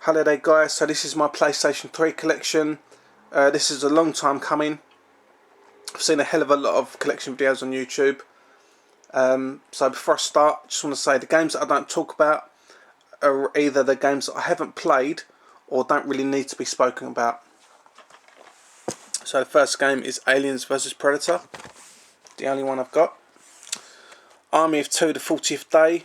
Hello there guys, so this is my PlayStation 3 collection. This is a long time coming. I've seen a hell of a lot of collection videos on YouTube. So before I start, I just want to say the games that I don't talk about are either the games that I haven't played or don't really need to be spoken about. So the first game is Aliens vs Predator, the only one I've got. Army of Two, the 40th Day.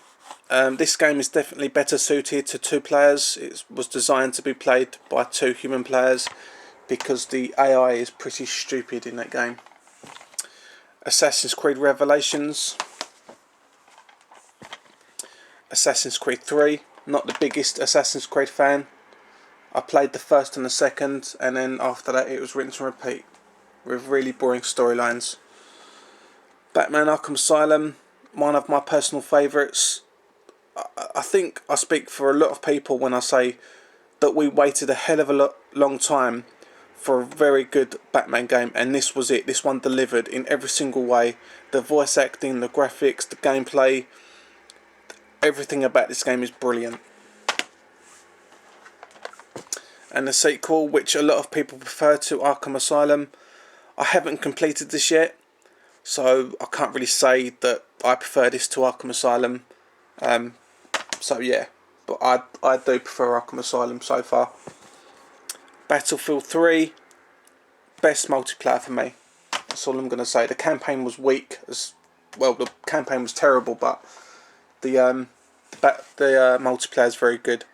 This game is definitely better suited to 2 players. It was designed to be played by 2 human players because the AI is pretty stupid in that game. Assassin's Creed Revelations. Assassin's Creed 3. Not the biggest Assassin's Creed fan. I played the first and the second, and then after that it was rinse and repeat with really boring storylines. Batman Arkham Asylum, one of my personal favourites. I think I speak for a lot of people when I say that we waited a hell of a long time for a very good Batman game, and this was it. This one delivered in every single way. The voice acting, the graphics, the gameplay, everything about this game is brilliant. And the sequel, which a lot of people prefer to Arkham Asylum, I haven't completed this yet, so I can't really say that I prefer this to Arkham Asylum. So yeah, but I do prefer Arkham Asylum so far. Battlefield 3, best multiplayer for me. That's all I'm going to say. The campaign was weak, as well. The campaign was terrible, but the multiplayer is very good.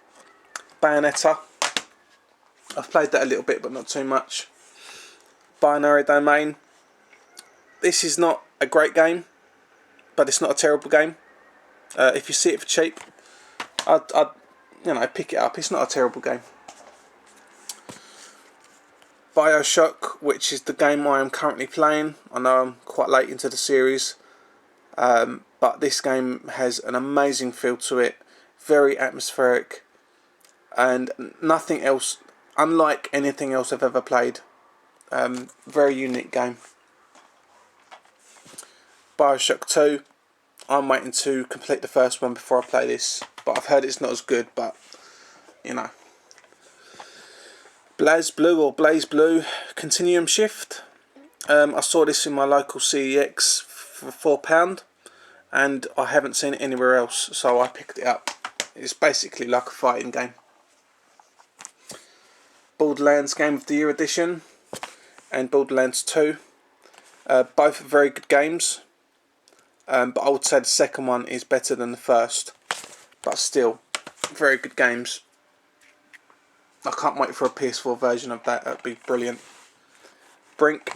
Bayonetta, I've played that a little bit, but not too much. Binary Domain. This is not a great game, but it's not a terrible game. If you see it for cheap, I'd pick it up. It's not a terrible game. BioShock, which is the game I am currently playing. I know I'm quite late into the series, but this game has an amazing feel to it. Very atmospheric, and nothing else, unlike anything else I've ever played. Very unique game. BioShock 2. I'm waiting to complete the first one before I play this, but I've heard it's not as good, but you know. Blaze Blue Continuum Shift. I saw this in my local CEX for £4, and I haven't seen it anywhere else, so I picked it up. It's basically like a fighting game. Borderlands Game of the Year Edition and Borderlands 2. Both very good games. But I would say the second one is better than the first, but still very good games. I can't wait for a PS4 version of that. That'd be brilliant. Brink,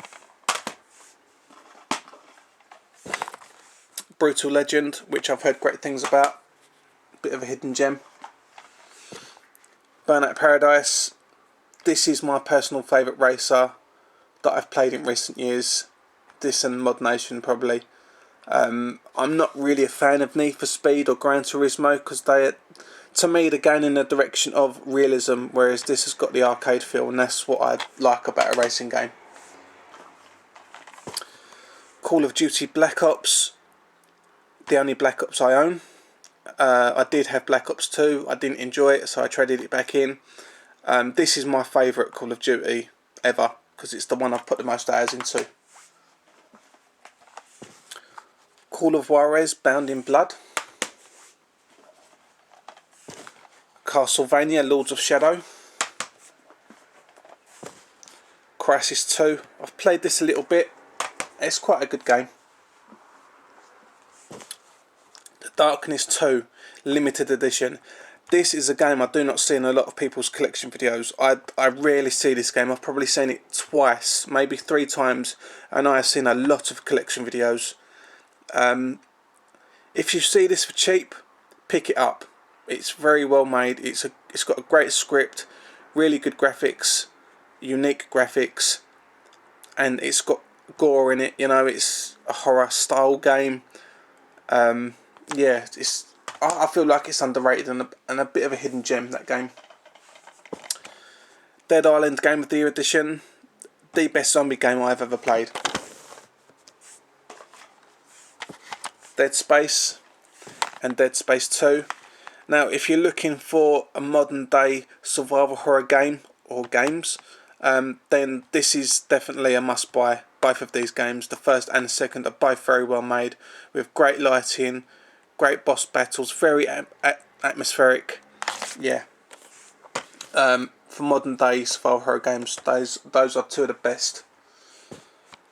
Brutal Legend, which I've heard great things about. Bit of a hidden gem. Burnout Paradise. This is my personal favourite racer that I've played in recent years. This and Mod Nation probably. I'm not really a fan of Need for Speed or Gran Turismo because to me, they're going in the direction of realism, whereas this has got the arcade feel, and that's what I like about a racing game. Call of Duty Black Ops, the only Black Ops I own. I did have Black Ops 2, I didn't enjoy it, so I traded it back in. This is my favourite Call of Duty ever, because it's the one I've put the most hours into. Call of Juarez Bound in Blood. Castlevania Lords of Shadow. Crisis 2. I've played this a little bit. It's quite a good game. The Darkness 2 Limited Edition. This is a game I do not see in a lot of people's collection videos. I rarely see this game. I've probably seen it twice, maybe 3 times, and I have seen a lot of collection videos. If you see this for cheap, pick it up. It's very well made. It's got a great script, really good graphics, unique graphics, and it's got gore in it. You know, it's a horror style game. Yeah, I feel like it's underrated and a bit of a hidden gem, that game. Dead Island Game of the Year Edition, the best zombie game I've ever played. Dead Space and Dead Space 2. Now, if you're looking for a modern day survival horror game or games, then this is definitely a must buy. Both of these games, the first and the second, are both very well made, with great lighting, great boss battles, very atmospheric. Yeah. For modern day survival horror games, those are two of the best.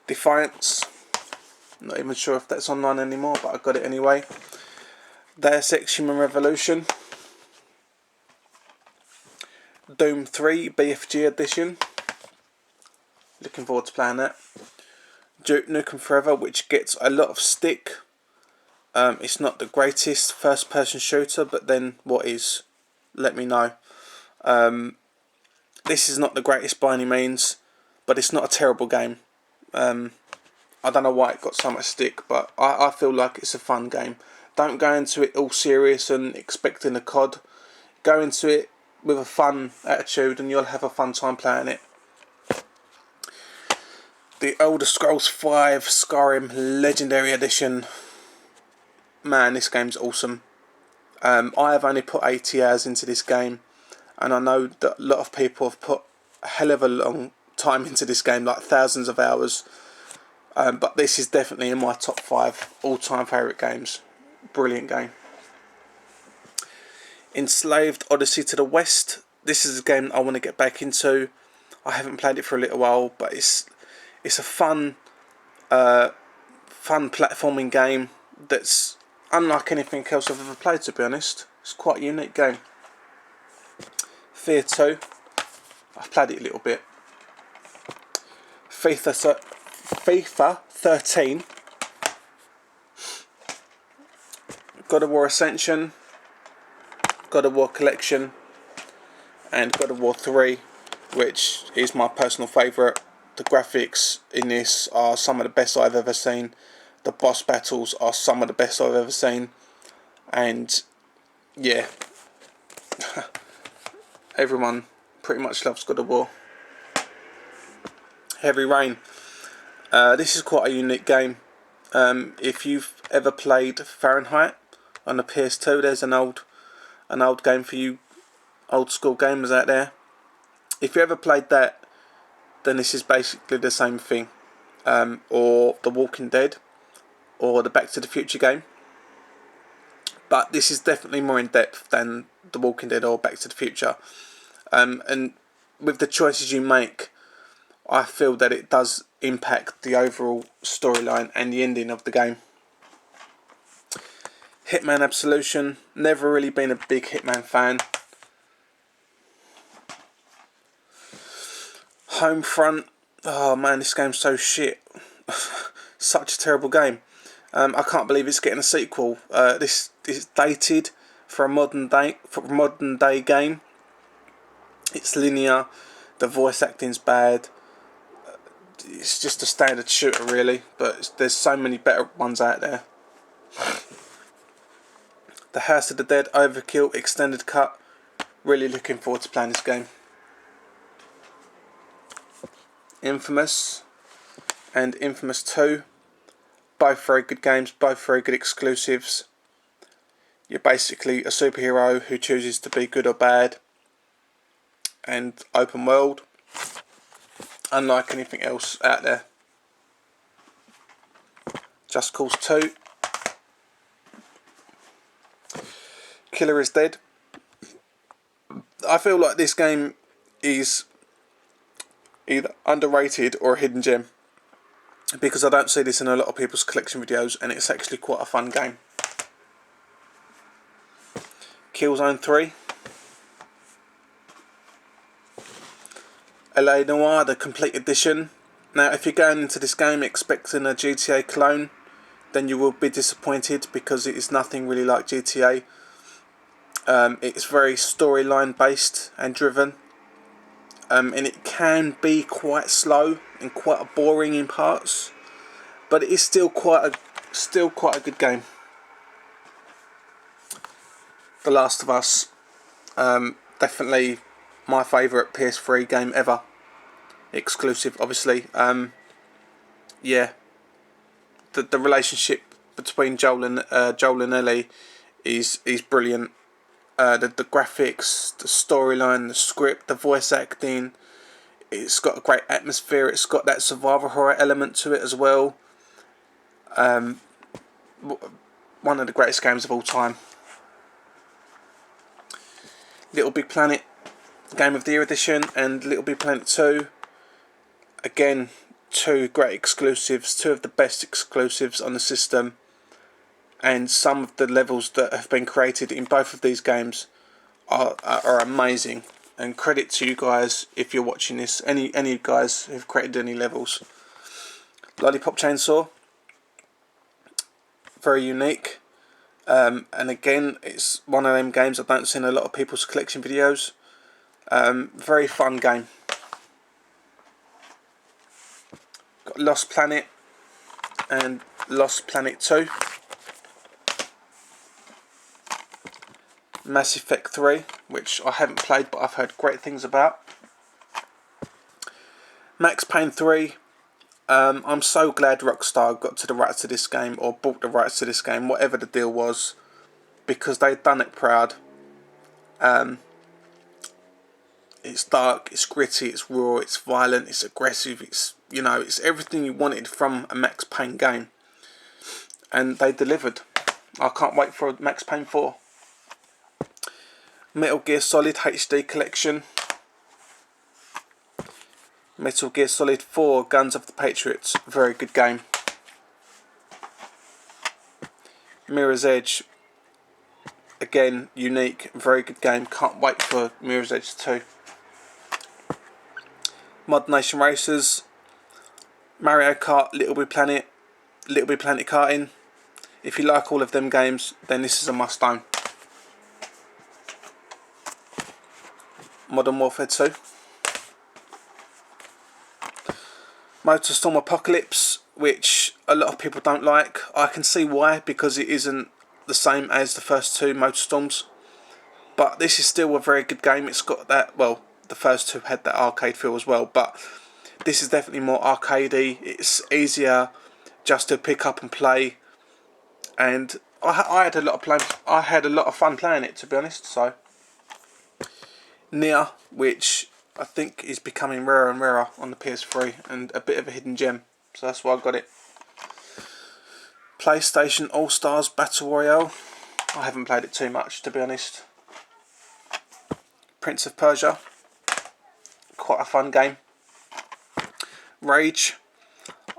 Defiance, not even sure if that's online anymore, but I got it anyway. Deus Ex Human Revolution. Doom 3 BFG edition. Looking forward to playing that. Duke Nukem Forever, which gets a lot of stick. It's not the greatest first person shooter, but then what is? Let me know. This is not the greatest by any means, but it's not a terrible game. I don't know why it got so much stick, but I feel like it's a fun game. Don't go into it all serious and expecting a COD. Go into it with a fun attitude and you'll have a fun time playing it. The Elder Scrolls V Skyrim Legendary Edition. Man, this game's awesome. I have only put 80 hours into this game, and I know that a lot of people have put a hell of a long time into this game, like thousands of hours. But this is definitely in my top 5 all-time favourite games. Brilliant game. Enslaved Odyssey to the West. This is a game I want to get back into. I haven't played it for a little while, but it's a fun platforming game that's unlike anything else I've ever played, to be honest. It's quite a unique game. Fear 2. I've played it a little bit. FIFA 13. God of War Ascension. God of War Collection. And God of War 3, which is my personal favourite. The graphics in this are some of the best I've ever seen. The boss battles are some of the best I've ever seen. And yeah, everyone pretty much loves God of War. Heavy Rain. This is quite a unique game. If you've ever played Fahrenheit on the PS2, there's an old game for you old school gamers out there. If you ever played that, then this is basically the same thing. Or The Walking Dead, or the Back to the Future game. But this is definitely more in depth than The Walking Dead or Back to the Future. And with the choices you make, I feel that it does impact the overall storyline and the ending of the game. Hitman Absolution. Never really been a big Hitman fan. Homefront. Oh man, this game's so shit. Such a terrible game. I can't believe it's getting a sequel. This is dated for a modern day game. It's linear. The voice acting's bad. It's just a standard shooter, really. But there's so many better ones out there. The House of the Dead Overkill Extended Cut. Really looking forward to playing this game. Infamous and Infamous 2. Both very good games, both very good exclusives. You're basically a superhero who chooses to be good or bad. And open world. Unlike anything else out there. Just Cause 2. Killer is Dead. I feel like this game is either underrated or a hidden gem, because I don't see this in a lot of people's collection videos, and it's actually quite a fun game. Killzone 3. LA Noire, the complete edition. Now, if you're going into this game expecting a GTA clone, then you will be disappointed, because it is nothing really like GTA. It's very storyline based and driven, and it can be quite slow and quite boring in parts, but it is still quite a good game. The Last of Us, definitely my favourite PS3 game ever, exclusive obviously. Yeah, the relationship between Joel and Ellie is brilliant. the graphics, the storyline, the script, the voice acting. It's got a great atmosphere. It's got that survival horror element to it as well. One of the greatest games of all time. Little Big Planet Game of the Year edition and Little Big Planet 2. Again, two great exclusives, two of the best exclusives on the system, and some of the levels that have been created in both of these games are amazing. And credit to you guys if you're watching this. Any of you guys who've created any levels. Lollipop Chainsaw, very unique. And again, it's one of them games I don't see in a lot of people's collection videos. Very fun game. Got Lost Planet and Lost Planet 2. Mass Effect 3, which I haven't played but I've heard great things about. Max Payne 3. I'm so glad Rockstar got to the rights to this game, or bought the rights to this game, whatever the deal was, because they've done it proud. It's dark, it's gritty, it's raw, it's violent, it's aggressive, it's everything you wanted from a Max Payne game, and they delivered. I can't wait for Max Payne 4. Metal Gear Solid HD Collection. Metal Gear Solid 4 Guns of the Patriots, very good game. Mirror's Edge, again unique, very good game, can't wait for Mirror's Edge 2. Mod Nation Racers, Mario Kart, Little Big Planet Karting. If you like all of them games, then this is a must own. Modern Warfare 2. Motorstorm Apocalypse, which a lot of people don't like. I can see why, because it isn't the same as the first two Motorstorms. But this is still a very good game. It's got that, well, the first two had that arcade feel as well, but this is definitely more arcadey. It's easier just to pick up and play. And I had a lot of fun playing it, to be honest. So Nier, which I think is becoming rarer and rarer on the PS3, and a bit of a hidden gem, so that's why I got it. PlayStation All Stars Battle Royale. I haven't played it too much, to be honest. Prince of Persia, quite a fun game. Rage.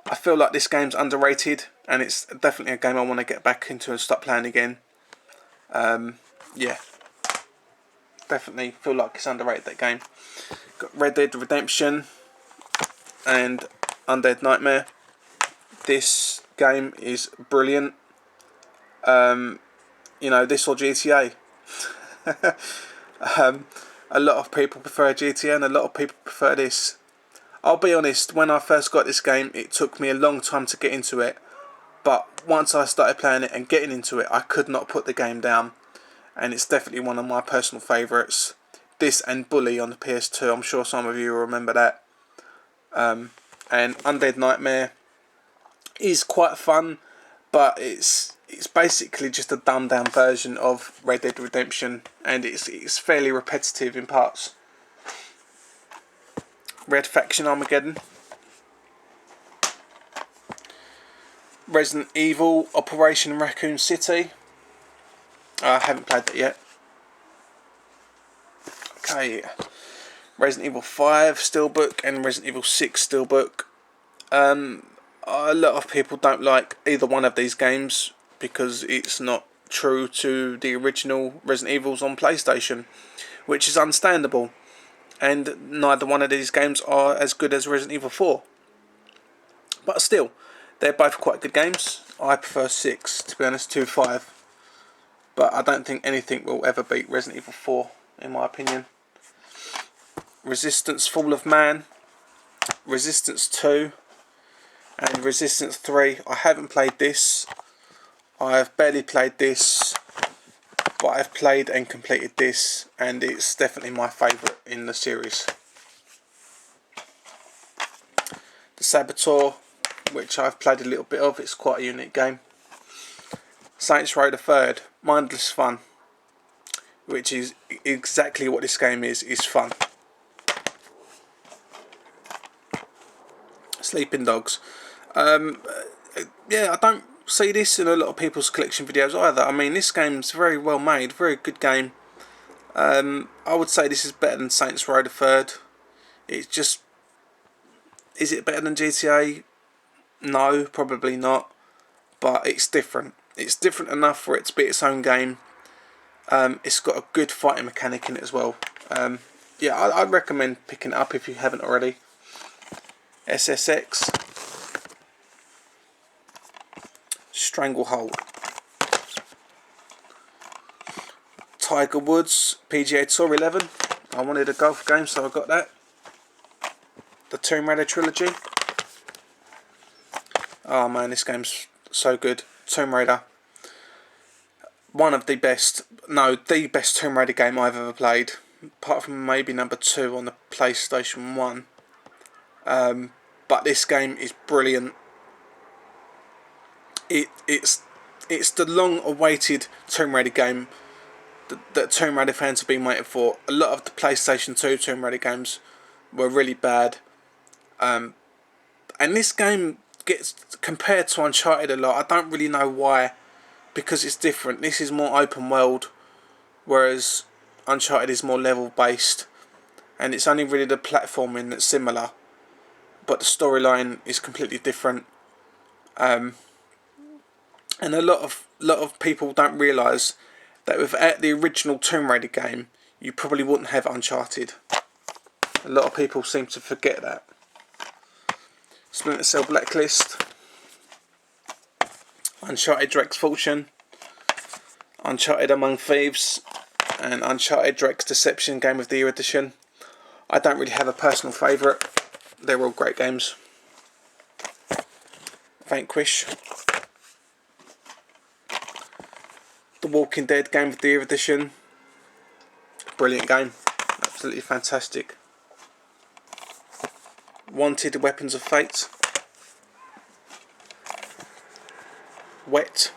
I feel like this game's underrated, and it's definitely a game I want to get back into and start playing again. Yeah, definitely feel like it's underrated, that game. Got Red Dead Redemption and Undead Nightmare. This game is brilliant. This or GTA. A lot of people prefer GTA and a lot of people prefer this. I'll be honest, when I first got this game, it took me a long time to get into it. But once I started playing it and getting into it, I could not put the game down. And it's definitely one of my personal favourites. This and Bully on the PS2, I'm sure some of you will remember that. And Undead Nightmare is quite fun, but it's basically just a dumbed down version of Red Dead Redemption, and it's fairly repetitive in parts. Red Faction Armageddon. Resident Evil Operation Raccoon City. I haven't played that yet. Okay. Resident Evil 5 Steelbook and Resident Evil 6 Steelbook. A lot of people don't like either one of these games because it's not true to the original Resident Evils on PlayStation, which is understandable. And neither one of these games are as good as Resident Evil 4. But still, they're both quite good games. I prefer 6, to be honest, to 5. But I don't think anything will ever beat Resident Evil 4, in my opinion. Resistance Fall of Man, Resistance 2, and Resistance 3. I haven't played this. I've barely played this, but I've played and completed this, and it's definitely my favourite in the series. The Saboteur, which I've played a little bit of, it's quite a unique game. Saints Row the Third, mindless fun. which is exactly what this game is fun. Sleeping Dogs. Yeah, I don't see this in a lot of people's collection videos either. I mean, this game's very well made, very good game. I would say this is better than Saints Row the Third. It's just, is it better than GTA? No, probably not. But it's different. It's different enough for it to be its own game. It's got a good fighting mechanic in it as well. Yeah, I'd recommend picking it up if you haven't already. SSX. Stranglehold. Tiger Woods PGA Tour 11. I wanted a golf game, so I got that. The Tomb Raider trilogy. Oh man, this game's so good. Tomb Raider. One of the best, no, the best Tomb Raider game I've ever played. Apart from maybe number 2 on the PlayStation 1. But this game is brilliant. It's the long-awaited Tomb Raider game that Tomb Raider fans have been waiting for. A lot of the PlayStation 2 Tomb Raider games were really bad. And this game gets compared to Uncharted a lot. I don't really know why, because it's different. This is more open world, whereas Uncharted is more level based, and it's only really the platforming that's similar, but the storyline is completely different. And a lot of people don't realise that without the original Tomb Raider game, you probably wouldn't have Uncharted. A lot of people seem to forget that. Splinter Cell Blacklist. Uncharted Drake's Fortune. Uncharted Among Thieves. And Uncharted Drake's Deception Game of the Year Edition. I don't really have a personal favourite. They're all great games. Vanquish. The Walking Dead Game of the Year Edition. Brilliant game. Absolutely fantastic. Wanted Weapons of Fate. Wet.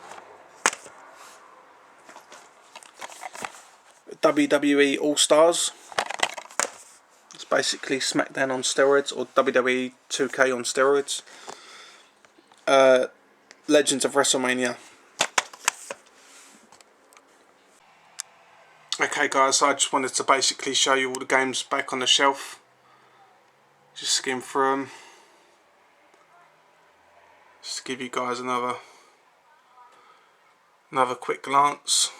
WWE All Stars. It's basically SmackDown on steroids, or WWE 2K on steroids. Legends of WrestleMania. Okay guys, so I just wanted to basically show you all the games back on the shelf. Just skim through them. Just to give you guys another quick glance.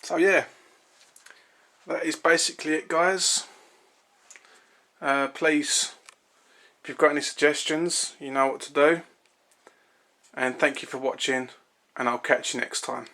So yeah, that is basically it guys. Please, if you've got any suggestions, you know what to do. And thank you for watching, and I'll catch you next time.